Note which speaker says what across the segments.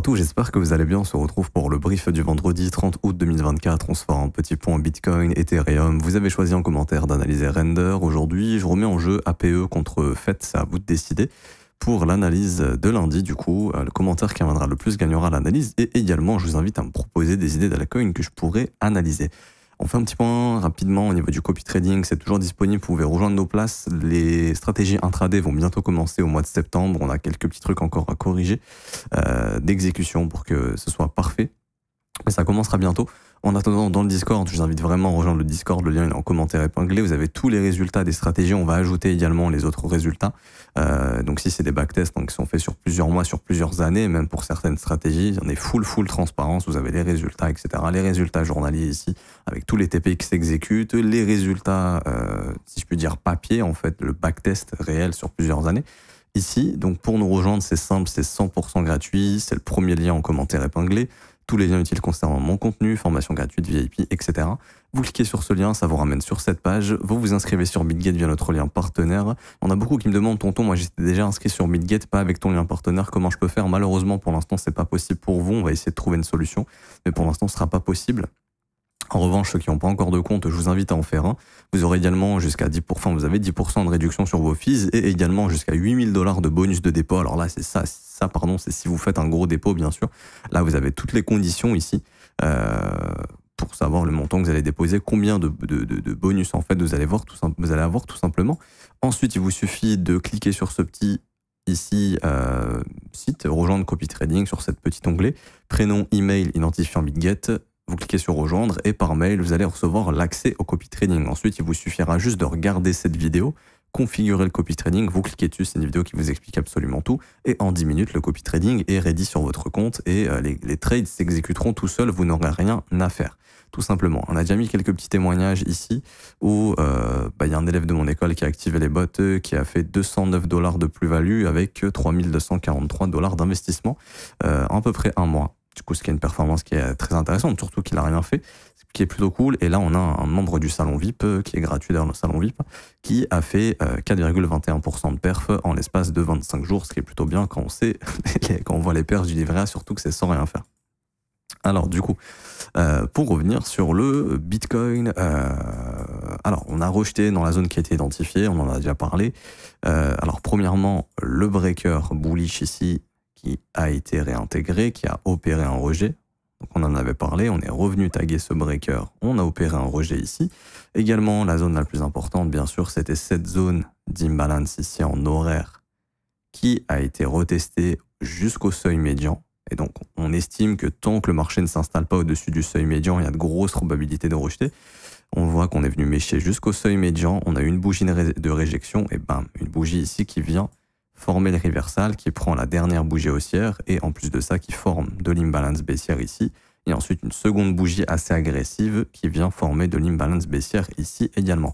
Speaker 1: tous, j'espère que vous allez bien. On se retrouve pour le brief du vendredi 30 août 2024. On se fera un petit point Bitcoin, Ethereum. Vous avez choisi en commentaire d'analyser Render. Aujourd'hui, je remets en jeu APE contre FET, c'est à vous de décider. Pour l'analyse de lundi, du coup, le commentaire qui viendra le plus gagnera l'analyse. Et également, je vous invite à me proposer des idées d'altcoin que je pourrais analyser. On fait un petit point rapidement au niveau du copy trading, c'est toujours disponible, vous pouvez rejoindre nos places. Les stratégies intraday vont bientôt commencer au mois de septembre, on a quelques petits trucs encore à corriger d'exécution pour que ce soit parfait. Mais ça commencera bientôt. En attendant, dans le Discord, je vous invite vraiment à rejoindre le Discord, le lien est en commentaire épinglé. Vous avez tous les résultats des stratégies, on va ajouter également les autres résultats. Donc si c'est des backtests qui sont faits sur plusieurs mois, sur plusieurs années, même pour certaines stratégies, on est full transparence, vous avez les résultats, etc. Les résultats journaliers ici, avec tous les TP qui s'exécutent, les résultats, si je puis dire, papier, en fait, le backtest réel sur plusieurs années. Ici, donc pour nous rejoindre, c'est simple, c'est 100% gratuit, c'est le premier lien en commentaire épinglé. Tous les liens utiles concernant mon contenu, formation gratuite, VIP, etc. Vous cliquez sur ce lien, ça vous ramène sur cette page. Vous vous inscrivez sur BitGet via notre lien partenaire. On a beaucoup qui me demandent, tonton, moi j'étais déjà inscrit sur BitGet, pas avec ton lien partenaire, comment je peux faire? Malheureusement, pour l'instant, c'est pas possible pour vous. On va essayer de trouver une solution, mais pour l'instant, ce sera pas possible. En revanche, ceux qui n'ont pas encore de compte, je vous invite à en faire un. Vous aurez également jusqu'à 10%, vous avez 10% de réduction sur vos fees et également jusqu'à 8 000 $ de bonus de dépôt. Alors là, c'est c'est si vous faites un gros dépôt, bien sûr. Là, vous avez toutes les conditions ici pour savoir le montant que vous allez déposer, combien de bonus en fait vous allez avoir tout simplement. Ensuite, il vous suffit de cliquer sur ce petit ici site, rejoindre copy trading sur cette petite onglet, prénom, email, identifiant BitGet. Vous cliquez sur rejoindre et par mail, vous allez recevoir l'accès au copy trading. Ensuite, il vous suffira juste de regarder cette vidéo, configurer le copy trading, vous cliquez dessus, c'est une vidéo qui vous explique absolument tout. Et en 10 minutes, le copy trading est ready sur votre compte et les trades s'exécuteront tout seuls, vous n'aurez rien à faire. Tout simplement. On a déjà mis quelques petits témoignages ici où y a un élève de mon école qui a activé les bots, qui a fait 209 $ de plus-value avec 3243 $ d'investissement en à peu près un mois. Du coup, ce qui est une performance qui est très intéressante, surtout qu'il n'a rien fait, ce qui est plutôt cool. Et là, on a un membre du salon VIP, qui est gratuit dans le salon VIP, qui a fait 4,21% de perf en l'espace de 25 jours, ce qui est plutôt bien quand on sait, quand on voit les perfs du livret A, surtout que c'est sans rien faire. Alors, du coup, pour revenir sur le Bitcoin, alors, on a rejeté dans la zone qui a été identifiée, on en a déjà parlé. Alors, premièrement, le breaker bullish ici, qui a été réintégré, qui a opéré un rejet. Donc on en avait parlé, on est revenu taguer ce breaker, on a opéré un rejet ici. Également, la zone la plus importante, bien sûr, c'était cette zone d'imbalance ici en horaire qui a été retestée jusqu'au seuil médian. Et donc, on estime que tant que le marché ne s'installe pas au-dessus du seuil médian, il y a de grosses probabilités de rejeter. On voit qu'on est venu mécher jusqu'au seuil médian, on a eu une bougie de réjection, et bam, une bougie ici qui vient former le reversal, qui prend la dernière bougie haussière et en plus de ça qui forme de l'imbalance baissière ici et ensuite une seconde bougie assez agressive qui vient former de l'imbalance baissière ici également.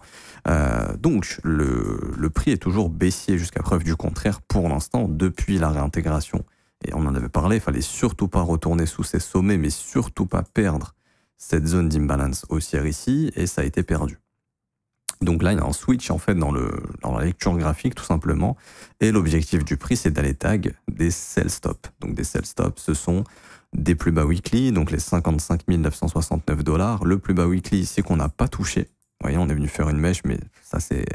Speaker 1: Donc le prix est toujours baissier jusqu'à preuve du contraire pour l'instant depuis la réintégration et on en avait parlé, il fallait surtout pas retourner sous ces sommets mais surtout pas perdre cette zone d'imbalance haussière ici et ça a été perdu. Donc là, il y a un switch en fait dans la lecture graphique tout simplement. Et l'objectif du prix, c'est d'aller tag des sell stop. Donc des sell stop, ce sont des plus bas weekly, donc les 55 969 $. Le plus bas weekly ici qu'on n'a pas touché. Vous voyez, on est venu faire une mèche, mais ça c'est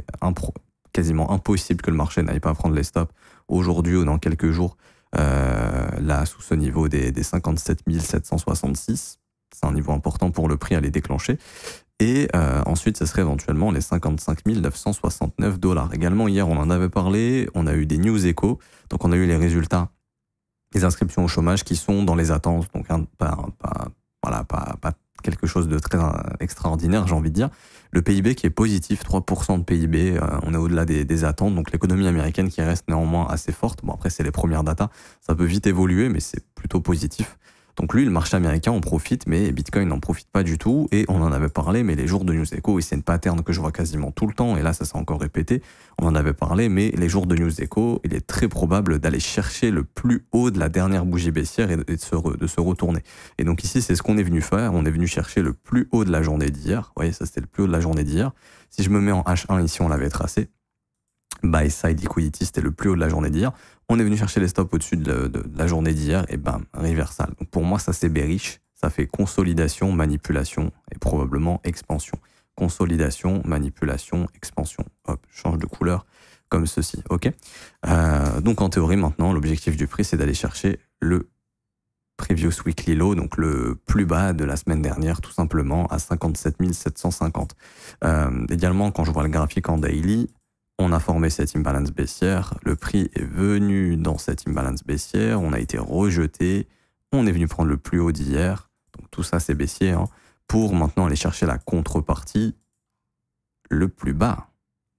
Speaker 1: quasiment impossible que le marché n'aille pas prendre les stops aujourd'hui ou dans quelques jours. Là, sous ce niveau des 57 766, c'est un niveau important pour le prix à les déclencher. Et ensuite, ce serait éventuellement les 55 969 $. Également, hier, on en avait parlé, on a eu des news échos, donc on a eu les résultats des inscriptions au chômage qui sont dans les attentes, donc pas quelque chose de très extraordinaire, j'ai envie de dire. Le PIB qui est positif, 3% de PIB, on est au-delà des attentes, donc l'économie américaine qui reste néanmoins assez forte. Bon, après, c'est les premières datas, ça peut vite évoluer, mais c'est plutôt positif. Donc lui, le marché américain en profite, mais Bitcoin n'en profite pas du tout. Et on en avait parlé, mais les jours de News Echo, et c'est une pattern que je vois quasiment tout le temps, et là ça s'est encore répété, on en avait parlé, mais les jours de News Echo, il est très probable d'aller chercher le plus haut de la dernière bougie baissière et de se retourner. Et donc ici, c'est ce qu'on est venu faire, on est venu chercher le plus haut de la journée d'hier. Vous voyez, ça c'était le plus haut de la journée d'hier. Si je me mets en H1 ici, on l'avait tracé. buy side liquidity, c'était le plus haut de la journée d'hier. On est venu chercher les stops au-dessus de la journée d'hier et bam, reversal. Donc pour moi, ça c'est bearish. Ça fait consolidation, manipulation et probablement expansion. Consolidation, manipulation, expansion. Hop, change de couleur comme ceci. Ok. Donc en théorie maintenant, l'objectif du prix, c'est d'aller chercher le previous weekly low, donc le plus bas de la semaine dernière, tout simplement à 57 750. Également, quand je vois le graphique en daily, on a formé cette imbalance baissière, le prix est venu dans cette imbalance baissière, on a été rejeté, on est venu prendre le plus haut d'hier, donc tout ça c'est baissier, hein, pour maintenant aller chercher la contrepartie, le plus bas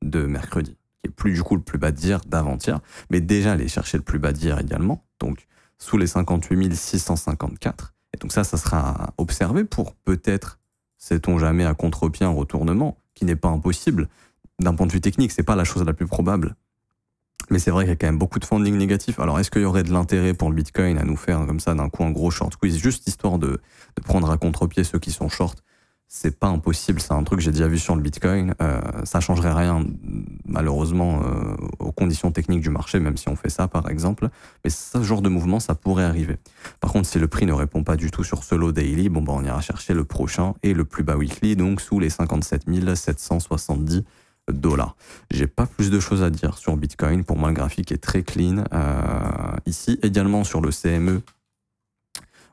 Speaker 1: de mercredi, qui est plus du coup le plus bas d'hier, d'avant-hier, mais déjà aller chercher le plus bas d'hier également, donc sous les 58 654. Et donc ça sera observé pour peut-être, sait-on jamais, à contre-pied un retournement, qui n'est pas impossible. D'un point de vue technique, c'est pas la chose la plus probable. Mais c'est vrai qu'il y a quand même beaucoup de funding négatif. Alors, est-ce qu'il y aurait de l'intérêt pour le Bitcoin à nous faire comme ça d'un coup un gros short squeeze, juste histoire de prendre à contre-pied ceux qui sont short? C'est pas impossible, c'est un truc que j'ai déjà vu sur le Bitcoin. Ça changerait rien, malheureusement, aux conditions techniques du marché, même si on fait ça, par exemple. Mais ce genre de mouvement, ça pourrait arriver. Par contre, si le prix ne répond pas du tout sur ce low daily, bon, bah, on ira chercher le prochain et le plus bas weekly, donc sous les 57 770 $. J'ai pas plus de choses à dire sur Bitcoin. Pour moi, le graphique est très clean. Ici, également sur le CME,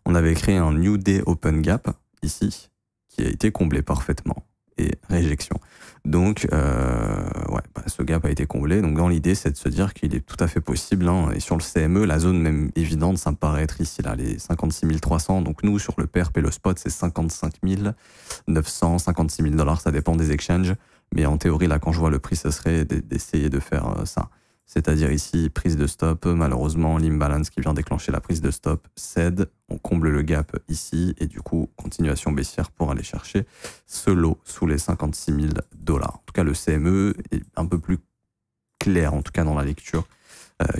Speaker 1: on avait créé un New Day Open Gap, ici, qui a été comblé parfaitement, et réjection. Donc, ce gap a été comblé. Donc, dans l'idée, c'est de se dire qu'il est tout à fait possible, hein, et sur le CME, la zone même évidente, ça me paraît être ici, là, les 56 300. Donc, nous, sur le PERP et le spot, c'est 55 900, 56 000 $, ça dépend des exchanges. Mais en théorie, là, quand je vois le prix, ce serait d'essayer de faire ça. C'est-à-dire ici, prise de stop, malheureusement, l'imbalance qui vient déclencher la prise de stop cède, on comble le gap ici, et du coup, continuation baissière pour aller chercher ce lot sous les 56 000 $. En tout cas, le CME est un peu plus clair, en tout cas dans la lecture,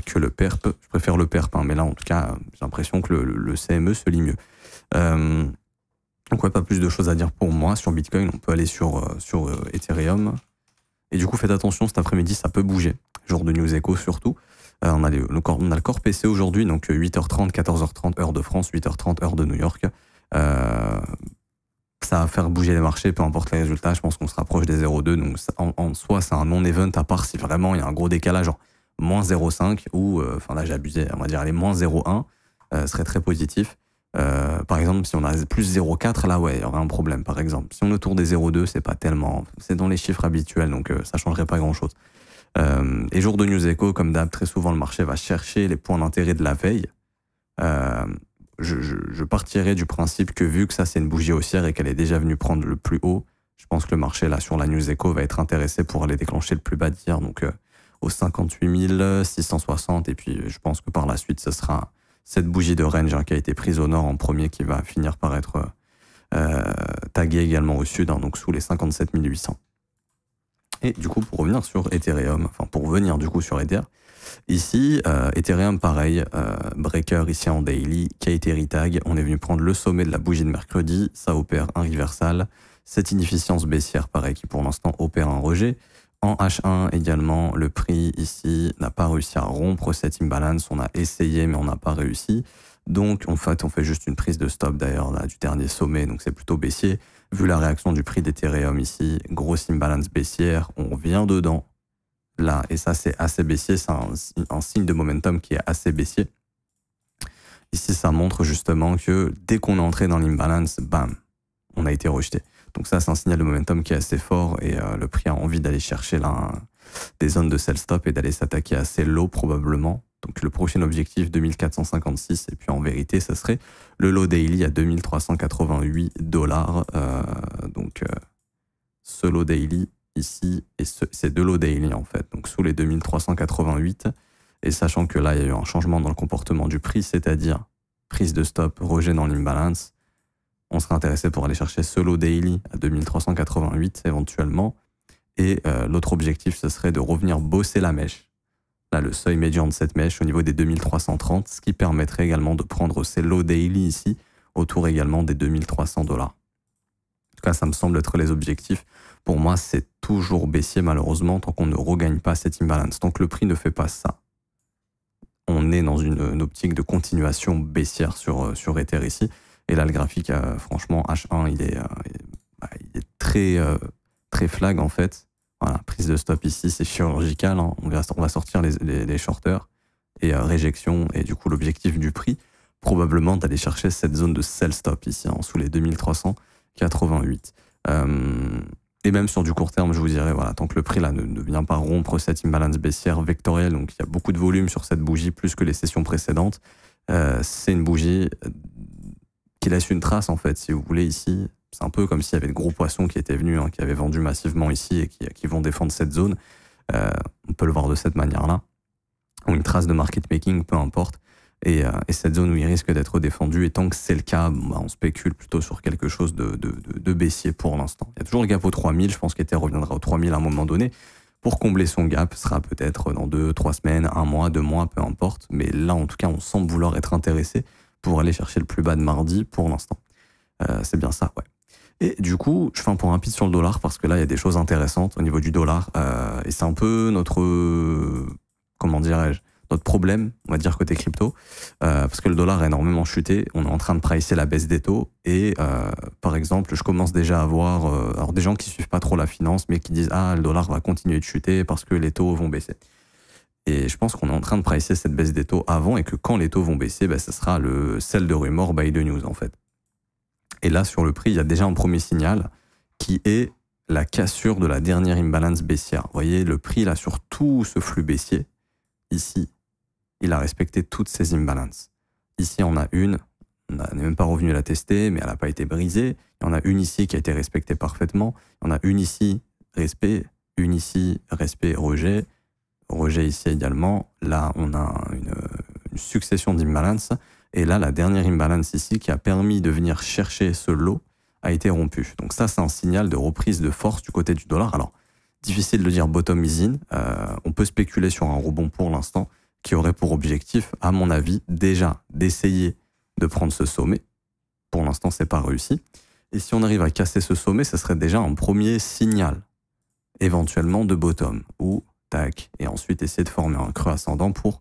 Speaker 1: que le PERP. Je préfère le PERP, hein, mais là, en tout cas, j'ai l'impression que le CME se lit mieux. Donc, pas plus de choses à dire pour moi. Sur Bitcoin, on peut aller sur Ethereum. Et du coup, faites attention, cet après-midi, ça peut bouger. Jour de News Echo surtout. On a le corps PC aujourd'hui, donc 8h30, 14h30 heure de France, 8h30 heure de New York. Ça va faire bouger les marchés, peu importe les résultats. Je pense qu'on se rapproche des 0,2. Donc en soi, c'est un non-event, à part si vraiment il y a un gros décalage, genre moins 0,5 ou, là j'ai abusé, on va dire, les moins 0,1 serait très positif. Par exemple, si on a plus 0,4, là, ouais, il y aurait un problème, par exemple. Si on est autour des 0,2, c'est pas tellement... C'est dans les chiffres habituels, donc ça changerait pas grand-chose. Et jour de News Echo, comme d'hab, très souvent, le marché va chercher les points d'intérêt de la veille. Je partirais du principe que vu que ça, c'est une bougie haussière et qu'elle est déjà venue prendre le plus haut, je pense que le marché, là, sur la News Echo, va être intéressé pour aller déclencher le plus bas d'hier, donc aux 58 660, et puis je pense que par la suite, ce sera... cette bougie de range, hein, qui a été prise au nord en premier, qui va finir par être taguée également au sud, hein, donc sous les 57 800. Et du coup, pour revenir sur Ethereum, enfin pour venir du coup sur Ether, ici, Ethereum pareil, breaker ici en daily, qui a été retag, on est venu prendre le sommet de la bougie de mercredi, ça opère un reversal, cette inefficience baissière pareil, qui pour l'instant opère un rejet. En H1 également, le prix ici n'a pas réussi à rompre cette imbalance. On a essayé, mais on n'a pas réussi. Donc, en fait, on fait juste une prise de stop d'ailleurs là, du dernier sommet. Donc, c'est plutôt baissier. Vu la réaction du prix d'Ethereum ici, grosse imbalance baissière, on vient dedans. Là, et ça, c'est assez baissier. C'est un signe de momentum qui est assez baissier. Ici, ça montre justement que dès qu'on est entré dans l'imbalance, bam, on a été rejeté. Donc ça, c'est un signal de momentum qui est assez fort et le prix a envie d'aller chercher là des zones de sell stop et d'aller s'attaquer assez low probablement. Donc le prochain objectif, 2456, et puis en vérité, ça serait le low daily à 2388 $. Donc ce low daily ici, et c'est deux low daily en fait, donc sous les 2388, et sachant que là, il y a eu un changement dans le comportement du prix, c'est-à-dire prise de stop, rejet dans l'imbalance, on serait intéressé pour aller chercher ce low daily à 2388 éventuellement. Et l'autre objectif, ce serait de revenir bosser la mèche. Là, le seuil médian de cette mèche au niveau des 2330, ce qui permettrait également de prendre ces low daily ici, autour également des 2300 $. cas, ça me semble être les objectifs. Pour moi, c'est toujours baissier, malheureusement, tant qu'on ne regagne pas cette imbalance. Tant que le prix ne fait pas ça, on est dans une optique de continuation baissière sur Ether ici. Et là, le graphique, franchement, H1, il est très flag, en fait. Voilà, prise de stop ici, c'est chirurgical. Hein. On va sortir les shorters et réjection. Et du coup, l'objectif du prix, probablement d'aller chercher cette zone de sell stop ici, hein, sous les 2388. Et même sur du court terme, je vous dirais, voilà, tant que le prix là ne vient pas rompre cette imbalance baissière vectorielle, donc il y a beaucoup de volume sur cette bougie, plus que les sessions précédentes, c'est une bougie qui laisse une trace, en fait, si vous voulez, ici. C'est un peu comme s'il y avait de gros poissons qui étaient venus, hein, qui avaient vendu massivement ici et qui vont défendre cette zone. On peut le voir de cette manière-là. Ou une trace de market making, peu importe. Et cette zone où il risque d'être défendu, et tant que c'est le cas, on spécule plutôt sur quelque chose de baissier pour l'instant. Il y a toujours le gap au 3000, je pense qu'Ether reviendra au 3000 à un moment donné. Pour combler son gap, ce sera peut-être dans 2, 3 semaines, 1 mois, 2 mois, peu importe. Mais là, en tout cas, on semble vouloir être intéressé pour aller chercher le plus bas de mardi pour l'instant. C'est bien ça, ouais. Et du coup, je fais un point rapide sur le dollar parce que là, il y a des choses intéressantes au niveau du dollar. Et c'est un peu notre, comment dirais-je, notre problème, on va dire, côté crypto, parce que le dollar a énormément chuté. On est en train de pricer la baisse des taux et par exemple, je commence déjà à voir alors des gens qui suivent pas trop la finance, mais qui disent ah, le dollar va continuer de chuter parce que les taux vont baisser. Et je pense qu'on est en train de pricer cette baisse des taux avant et que quand les taux vont baisser, ça sera le sell de rumor by the news, en fait. Et là, sur le prix, il y a déjà un premier signal qui est la cassure de la dernière imbalance baissière. Vous voyez, le prix, là, sur tout ce flux baissier, ici, il a respecté toutes ces imbalances. Ici, on a une, on n'est même pas revenu la tester, mais elle n'a pas été brisée. Il y en a une ici qui a été respectée parfaitement. Il y en a une ici, respect, une ici, respect, rejet. Rejet ici également. Là, on a une succession d'imbalances. Et là, la dernière imbalance ici qui a permis de venir chercher ce lot a été rompue. Donc ça, c'est un signal de reprise de force du côté du dollar. Alors, difficile de dire bottom is in. On peut spéculer sur un rebond pour l'instant qui aurait pour objectif, à mon avis, déjà d'essayer de prendre ce sommet. Pour l'instant, c'est pas réussi. Et si on arrive à casser ce sommet, ce serait déjà un premier signal, éventuellement de bottom, ou tac, et ensuite essayer de former un creux ascendant pour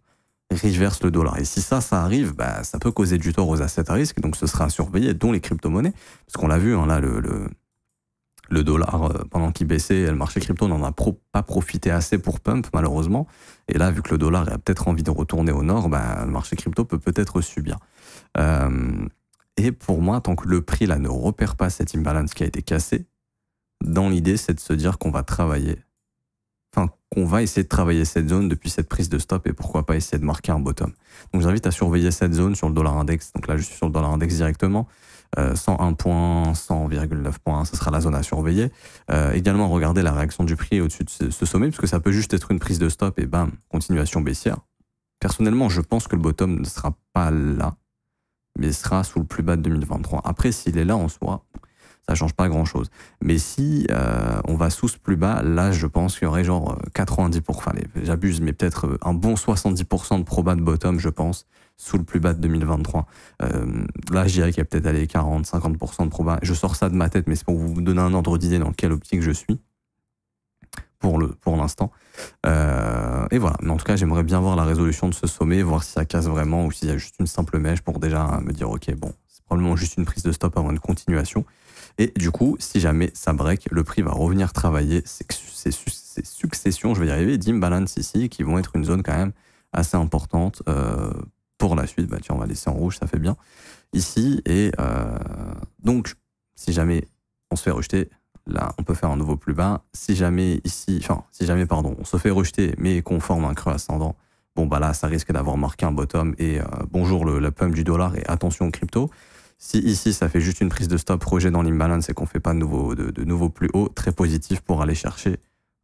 Speaker 1: reverse le dollar. Et si ça arrive, ça peut causer du tort aux assets à risque, donc ce sera à surveiller, dont les crypto-monnaies, parce qu'on l'a vu, hein, là, le dollar, pendant qu'il baissait, le marché crypto n'en a pas profité assez pour pump, malheureusement. Et là, vu que le dollar a peut-être envie de retourner au nord, le marché crypto peut peut-être subir. Et pour moi, tant que le prix là ne repère pas cette imbalance qui a été cassée, dans l'idée, c'est de se dire qu'on va travailler, qu'on va essayer de travailler cette zone depuis cette prise de stop et pourquoi pas essayer de marquer un bottom. Donc j'invite à surveiller cette zone sur le dollar index. Donc là, je suis sur le dollar index directement. 101 points, 100,9 points, ce sera la zone à surveiller. Également, regardez la réaction du prix au-dessus de ce sommet, parce que ça peut juste être une prise de stop et bam, continuation baissière. Personnellement, je pense que le bottom ne sera pas là, mais sera sous le plus bas de 2023. Après, s'il est là en soi, ça change pas grand-chose. Mais si on va sous ce plus bas, là, je pense qu'il y aurait genre 90%, j'abuse, mais peut-être un bon 70% de proba de bottom, je pense, sous le plus bas de 2023. Là, je dirais qu'il y a peut-être 40-50% de proba. Je sors ça de ma tête, mais c'est pour vous donner un ordre d'idée dans quelle optique je suis pour l'instant. Et voilà. Mais en tout cas, j'aimerais bien voir la résolution de ce sommet, voir si ça casse vraiment ou s'il y a juste une simple mèche pour déjà me dire, ok, bon, c'est probablement juste une prise de stop avant une continuation. Et du coup, si jamais ça break, le prix va revenir travailler ces successions, je vais y arriver, d'imbalance ici, qui vont être une zone quand même assez importante pour la suite. Tiens, on va laisser en rouge, ça fait bien. Ici, et donc, si jamais on se fait rejeter, là, on peut faire un nouveau plus bas. Si jamais on se fait rejeter, mais qu'on forme un creux ascendant, bon, là, ça risque d'avoir marqué un bottom et bonjour la pump du dollar et attention aux crypto. Si ici, ça fait juste une prise de stop, rejet dans l'imbalance et qu'on ne fait pas de nouveau plus haut, très positif pour aller chercher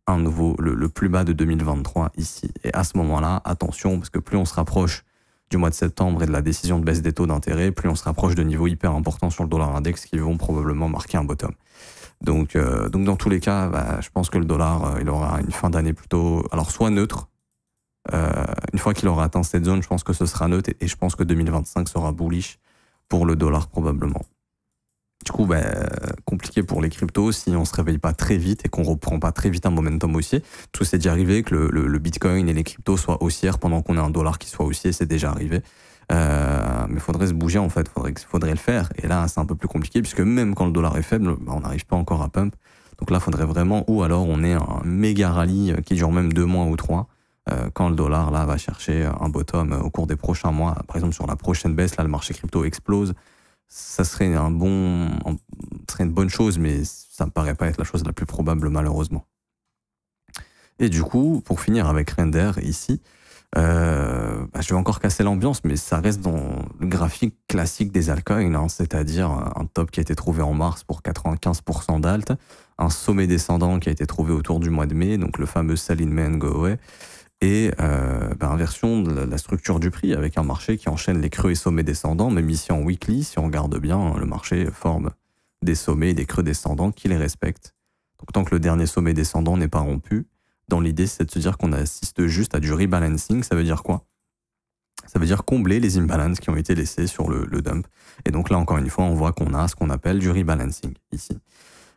Speaker 1: le plus bas de 2023 ici. Et à ce moment-là, attention, parce que plus on se rapproche du mois de septembre et de la décision de baisse des taux d'intérêt, plus on se rapproche de niveaux hyper importants sur le dollar index qui vont probablement marquer un bottom. Donc dans tous les cas, je pense que le dollar, il aura une fin d'année plutôt, alors soit neutre, une fois qu'il aura atteint cette zone, je pense que ce sera neutre et je pense que 2025 sera bullish pour le dollar probablement. Du coup, compliqué pour les cryptos si on se réveille pas très vite et qu'on reprend pas très vite un momentum haussier. Tout c'est déjà arrivé que le Bitcoin et les cryptos soient haussières pendant qu'on a un dollar qui soit haussier, c'est déjà arrivé. Mais il faudrait se bouger en fait, faudrait le faire. Et là, c'est un peu plus compliqué puisque même quand le dollar est faible, on n'arrive pas encore à pump. Donc là, il faudrait vraiment, ou alors on est un méga rallye qui dure même 2 mois ou 3, quand le dollar là va chercher un bottom au cours des prochains mois. Par exemple, sur la prochaine baisse, là, le marché crypto explose. Ça serait une bonne chose, mais ça me paraît pas être la chose la plus probable, malheureusement. Et du coup, pour finir avec Render ici, je vais encore casser l'ambiance, mais ça reste dans le graphique classique des altcoins, hein, c'est-à-dire un top qui a été trouvé en mars pour 95% d'alt, un sommet descendant qui a été trouvé autour du mois de mai, donc le fameux sell in May and go away, et inversion de la structure du prix avec un marché qui enchaîne les creux et sommets descendants, même ici en weekly, si on regarde bien, le marché forme des sommets et des creux descendants qui les respectent. Donc tant que le dernier sommet descendant n'est pas rompu, dans l'idée c'est de se dire qu'on assiste juste à du rebalancing. Ça veut dire quoi? Ça veut dire combler les imbalances qui ont été laissés sur le dump. Et donc là encore une fois, on voit qu'on a ce qu'on appelle du rebalancing ici.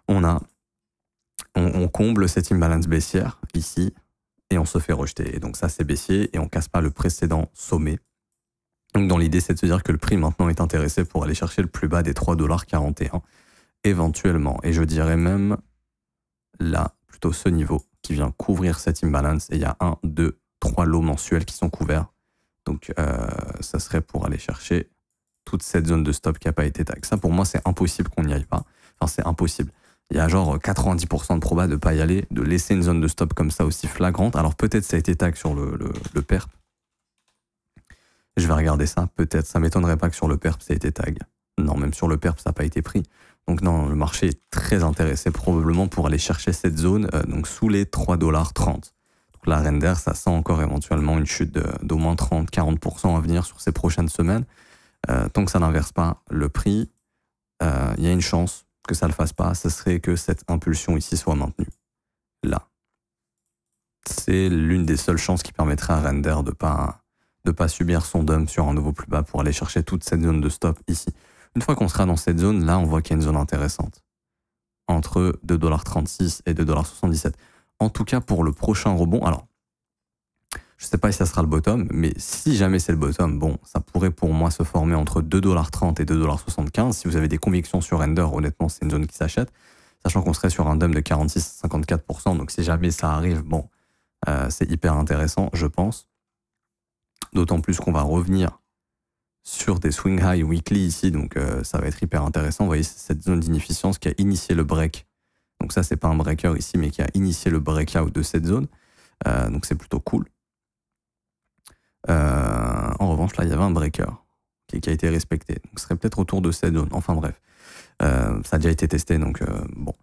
Speaker 1: On comble cette imbalance baissière ici, et on se fait rejeter. Et donc ça, c'est baissier et on casse pas le précédent sommet. Donc dans l'idée, c'est de se dire que le prix maintenant est intéressé pour aller chercher le plus bas des 3,41 $, éventuellement. Et je dirais même là, plutôt ce niveau qui vient couvrir cette imbalance. Et il y a 1, 2, 3 lots mensuels qui sont couverts. Donc ça serait pour aller chercher toute cette zone de stop qui n'a pas été tag. Ça, pour moi, c'est impossible qu'on n'y aille pas. Enfin, c'est impossible. Il y a genre 90% de proba de ne pas y aller, de laisser une zone de stop comme ça aussi flagrante. Alors peut-être ça a été tag sur le perp. Je vais regarder ça, peut-être. Ça m'étonnerait pas que sur le perp ça ait été tag. Non, même sur le perp ça n'a pas été pris. Donc non, le marché est très intéressé probablement pour aller chercher cette zone donc sous les 3,30 $. Donc la render, ça sent encore éventuellement une chute d'au moins 30-40% à venir sur ces prochaines semaines. Tant que ça n'inverse pas le prix, il y a une chance que ça ne le fasse pas, ce serait que cette impulsion ici soit maintenue. Là. C'est l'une des seules chances qui permettrait à Render de pas subir son dump sur un nouveau plus bas pour aller chercher toute cette zone de stop ici. Une fois qu'on sera dans cette zone, là, on voit qu'il y a une zone intéressante. Entre 2,36 $ et 2,77 $. En tout cas, pour le prochain rebond, alors, je ne sais pas si ça sera le bottom, mais si jamais c'est le bottom, bon, ça pourrait pour moi se former entre 2,30 $ et 2,75 $. Si vous avez des convictions sur Render, honnêtement, c'est une zone qui s'achète, sachant qu'on serait sur un dump de 46-54%. Donc si jamais ça arrive, bon, c'est hyper intéressant, je pense. D'autant plus qu'on va revenir sur des swing high weekly ici, donc ça va être hyper intéressant. Vous voyez, c'est cette zone d'inefficience qui a initié le break. Donc ça, c'est pas un breaker ici, mais qui a initié le breakout de cette zone. Donc c'est plutôt cool. En revanche, là, il y avait un breaker qui a été respecté. Donc, ce serait peut-être autour de cette zone. Enfin bref, ça a déjà été testé, donc bon.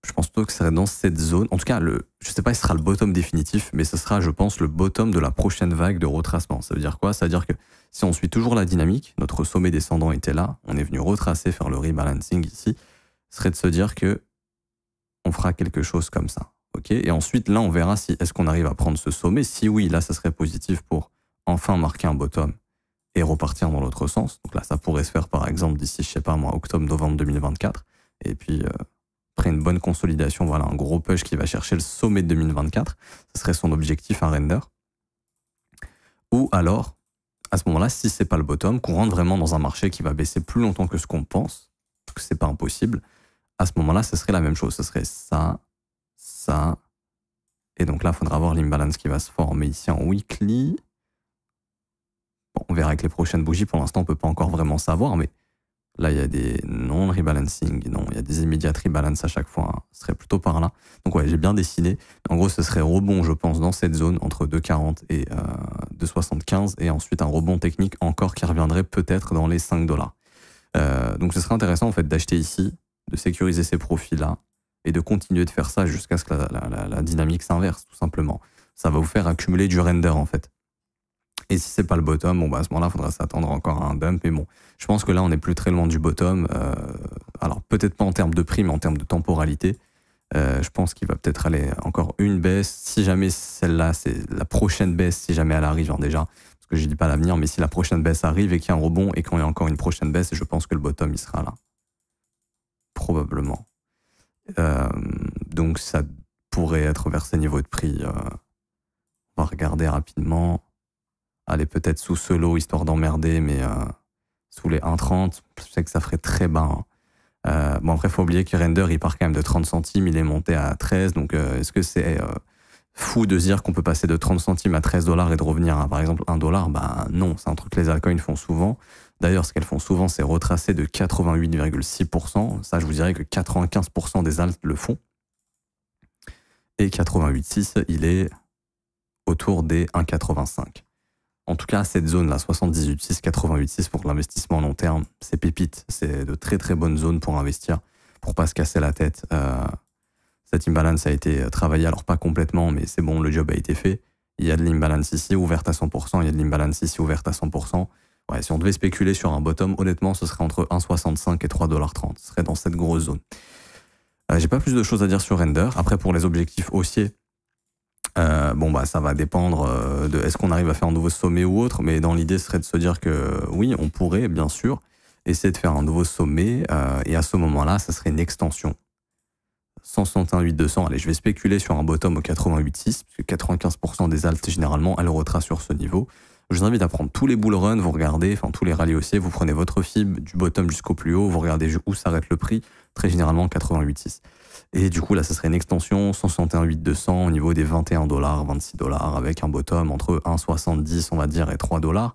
Speaker 1: Je pense plutôt que ce serait dans cette zone. En tout cas, je ne sais pas si ce sera le bottom définitif, mais ce sera, je pense, le bottom de la prochaine vague de retracement. Ça veut dire quoi? Ça veut dire que si on suit toujours la dynamique, notre sommet descendant était là, on est venu retracer, faire le rebalancing ici, ce serait de se dire que on fera quelque chose comme ça. Okay, et ensuite, là, on verra si est-ce qu'on arrive à prendre ce sommet. Si oui, là, ça serait positif pour enfin marquer un bottom et repartir dans l'autre sens. Donc là, ça pourrait se faire, par exemple, d'ici, je sais pas moi, octobre-novembre 2024. Et puis, après une bonne consolidation, voilà, un gros push qui va chercher le sommet de 2024. Ce serait son objectif à Render. Ou alors, à ce moment-là, si c'est pas le bottom, qu'on rentre vraiment dans un marché qui va baisser plus longtemps que ce qu'on pense, parce que c'est pas impossible, à ce moment-là, ce serait la même chose. Ce serait ça, ça. Et donc là, il faudra voir l'imbalance qui va se former ici en weekly. Bon, on verra avec les prochaines bougies. Pour l'instant, on ne peut pas encore vraiment savoir, mais là, il y a des non-rebalancing. Non, il y a des immediate rebalance à chaque fois. Hein. Ce serait plutôt par là. Donc ouais, j'ai bien dessiné. En gros, ce serait rebond, je pense, dans cette zone entre 2,40 et 2,75. Et ensuite, un rebond technique encore qui reviendrait peut-être dans les 5 $. Donc ce serait intéressant, en fait, d'acheter ici, de sécuriser ces profits-là et de continuer de faire ça jusqu'à ce que la dynamique s'inverse, tout simplement. Ça va vous faire accumuler du render, en fait. Et si c'est pas le bottom, bon, bah à ce moment-là, il faudra s'attendre encore à un dump. Mais bon, je pense que là, on n'est plus très loin du bottom. Alors, peut-être pas en termes de prix, mais en termes de temporalité. Je pense qu'il va peut-être aller encore une baisse. Si jamais celle-là, c'est la prochaine baisse, si jamais elle arrive, hein, déjà, parce que je dis pas l'avenir, mais si la prochaine baisse arrive et qu'il y a un rebond et qu'il y a encore une prochaine baisse, je pense que le bottom, il sera là. probablement. Donc ça pourrait être vers ces niveaux de prix. On va regarder rapidement. Allez, peut-être sous ce lot, histoire d'emmerder, mais sous les 1,30, je sais que ça ferait très bas. Hein. Bon, après, il faut oublier que Render, il part quand même de 30 centimes, il est monté à 13, donc est-ce que c'est fou de se dire qu'on peut passer de 30 centimes à 13 dollars et de revenir à, par exemple, 1 dollar? Bah non, c'est un truc que les altcoins font souvent. D'ailleurs, ce qu'elles font souvent, c'est retracer de 88,6%. Ça, je vous dirais que 95% des alts le font. Et 88,6, il est autour des 1,85. En tout cas, cette zone-là, 78,6, 88,6 pour l'investissement long terme, c'est pépite. C'est de très très bonnes zones pour investir, pour pas se casser la tête. Cette imbalance a été travaillée, alors pas complètement, mais c'est bon, le job a été fait. Il y a de l'imbalance ici ouverte à 100%, il y a de l'imbalance ici ouverte à 100%. Ouais, si on devait spéculer sur un bottom, honnêtement, ce serait entre 1,65 et 3,30 $. Ce serait dans cette grosse zone. J'ai pas plus de choses à dire sur Render. Après, pour les objectifs haussiers, bon, bah, ça va dépendre de est-ce qu'on arrive à faire un nouveau sommet ou autre, mais dans l'idée, ce serait de se dire que oui, on pourrait, bien sûr, essayer de faire un nouveau sommet, et à ce moment-là, ça serait une extension. 161,800, allez, je vais spéculer sur un bottom au 88,6, parce que 95% des alts, généralement, elles retracent sur ce niveau. Je vous invite à prendre tous les bull runs, vous regardez, enfin tous les rallyes haussiers, vous prenez votre fib du bottom jusqu'au plus haut, vous regardez où s'arrête le prix, très généralement 88,6. Et du coup, là, ça serait une extension 161,800 au niveau des 21 $, 26 $, avec un bottom entre 1,70, on va dire, et 3 $. Donc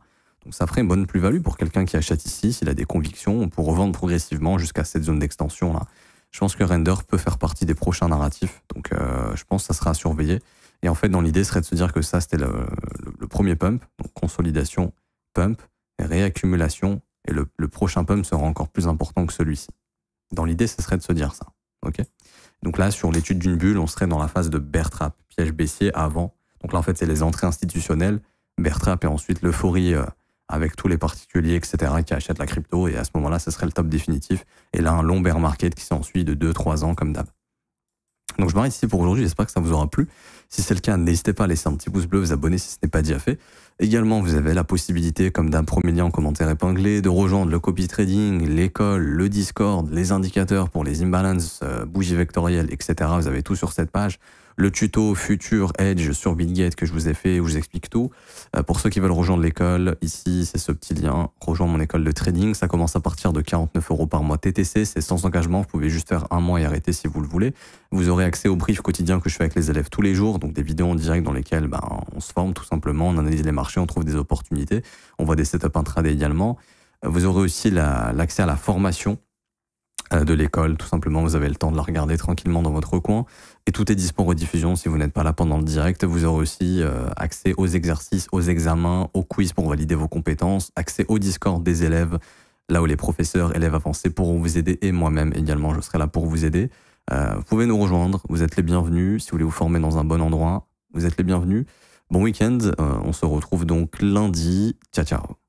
Speaker 1: ça ferait une bonne plus-value pour quelqu'un qui achète ici, s'il a des convictions, pour revendre progressivement jusqu'à cette zone d'extension là. Je pense que Render peut faire partie des prochains narratifs, donc je pense que ça sera à surveiller. Et en fait, dans l'idée, serait de se dire que ça, c'était le premier pump, donc consolidation, pump, et réaccumulation, et le prochain pump sera encore plus important que celui-ci. Dans l'idée, ce serait de se dire ça. Ok. Donc là, sur l'étude d'une bulle, on serait dans la phase de bear trap, piège baissier avant. Donc là, en fait, c'est les entrées institutionnelles, bear trap, et ensuite l'euphorie avec tous les particuliers, etc., qui achètent la crypto, et à ce moment-là, ce serait le top définitif. Et là, un long bear market qui s'ensuit de 2-3 ans, comme d'hab. Donc je m'arrête ici pour aujourd'hui, j'espère que ça vous aura plu. Si c'est le cas, n'hésitez pas à laisser un petit pouce bleu, vous abonner si ce n'est pas déjà fait. Également, vous avez la possibilité, comme d'un premier lien en commentaire épinglé, de rejoindre le copy trading, l'école, le Discord, les indicateurs pour les imbalances, bougies vectorielles, etc. Vous avez tout sur cette page. Le tuto futur Edge sur Bitgate que je vous ai fait, où je vous explique tout. Pour ceux qui veulent rejoindre l'école, ici, c'est ce petit lien. Rejoindre mon école de trading. Ça commence à partir de 49 € par mois TTC. C'est sans engagement. Vous pouvez juste faire un mois et arrêter si vous le voulez. Vous aurez accès au brief quotidien que je fais avec les élèves tous les jours. Donc des vidéos en direct dans lesquelles on se forme tout simplement. On analyse les marchés, on trouve des opportunités. On voit des setups intraday également. Vous aurez aussi l'accès à la formation de l'école, tout simplement. Vous avez le temps de la regarder tranquillement dans votre coin. Et tout est dispo en rediffusion. Si vous n'êtes pas là pendant le direct, vous aurez aussi accès aux exercices, aux examens, aux quiz pour valider vos compétences, accès au Discord des élèves, là où les professeurs, élèves avancés pourront vous aider, et moi-même également, je serai là pour vous aider. Vous pouvez nous rejoindre, vous êtes les bienvenus. Si vous voulez vous former dans un bon endroit, vous êtes les bienvenus. Bon week-end, on se retrouve donc lundi. Ciao, ciao.